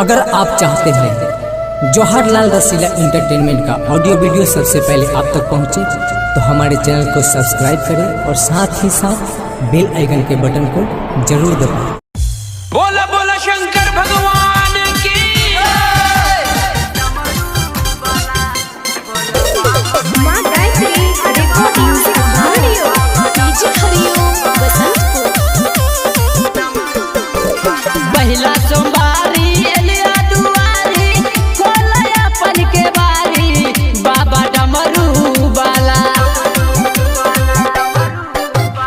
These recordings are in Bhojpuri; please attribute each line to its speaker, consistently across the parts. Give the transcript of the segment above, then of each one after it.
Speaker 1: अगर आप चाहते हैं जवाहरलाल रसीला एंटरटेनमेंट का ऑडियो वीडियो सबसे पहले आप तक पहुंचे तो हमारे चैनल को सब्सक्राइब करें और साथ ही साथ बेल आइकन के बटन को जरूर दबाएं।
Speaker 2: बोला बोला शंकर भगवान की
Speaker 3: माँ गायत्री रिकॉर्डिंग स्टूडियो डीजे हरिओम बसंतपुर।
Speaker 4: पहला सोमवारी एलिया दुआरी खोलया अपन के बारी बाबा डमरू वाला।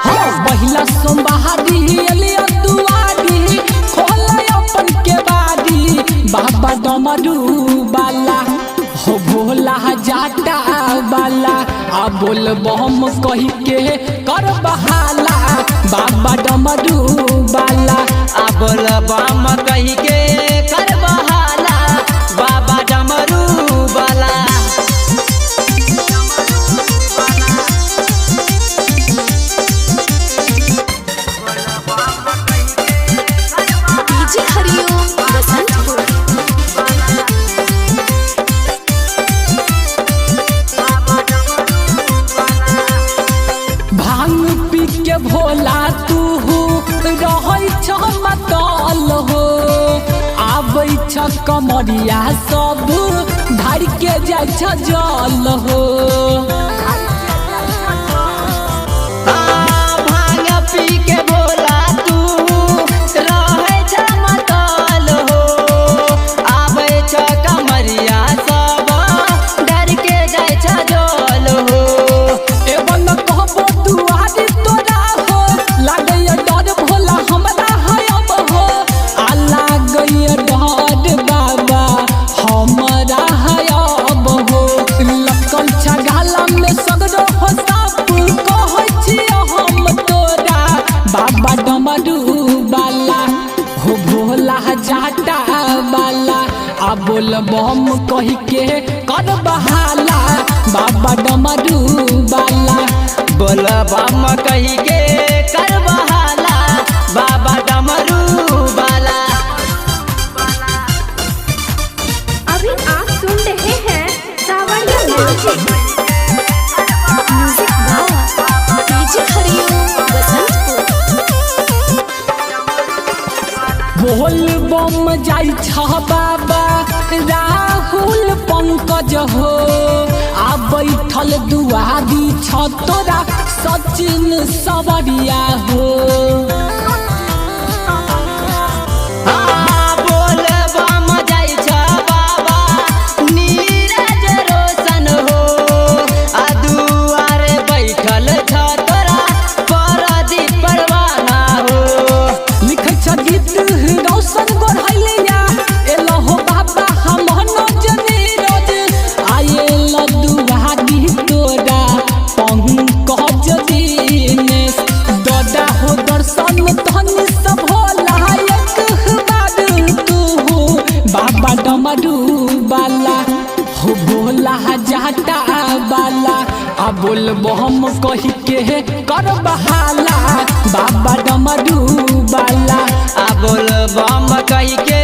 Speaker 4: हाँ पहला सोमवारी एलिया दुआरी खोलया अपन के बारी बाबा डमरू वाला। हो भोला जाटा वाला आ बोल बम कही के कर बहाला बाबा डमरू वाला। आ बोल बम कही के कर बहाला बाबा डमरू वाला।
Speaker 3: डीजे हरिओम बसंतपुर।
Speaker 4: भांग पी के भोला तू रहै छ मतल हो आबै छ कमरिया सब धार के जाइ छ जल हो। भांग पी के भोला तू रहै छ मतल हो आबै छ कमरिया सब धार के जाइ छ जल हो। एवन कहबो दुआरी तोरा हो लागैया डर भोला हमरा हयब हो। आ लागैया डर बाबा हमरा हयब हो। लकल छगाला में सगरो हो साप कहै छी हम तोरा बाबा डमरू वाला। हो भोला जाटा वाला आ बोल बम कही के कर बहाला बाबा डमरू वाला। बोल बम कही के कर बहाला बाबा डमरू वाला।
Speaker 3: अभी आप सुन रहे हैं सावरिया म्यूजिक बाबा डीजे हरिओम बसंतपुर।
Speaker 4: बोल बम जाई छ बाबा राहुल पंकज हो आ बैठल दुआरी छ तोरा सचिन सवरिया हो। बोल बम जाई छ बाबा नीरज रोशन हो आ दुआरे बैठल छ तोरा परदीप परवाना हो। लिखै छ गीत रोशन गोढ़ैलिया एलो हो बाबा हम नजनीरोज आयल दुआरी तोरा पंकज दिनेश ददा हो दर्शन धनी सब होला एक बार तू बाबा डमरू वाला। हो भोला जाटा वाला आ बोल बम कही के कर बहाला बाबा डमरू वाला। आ बोल बम कही के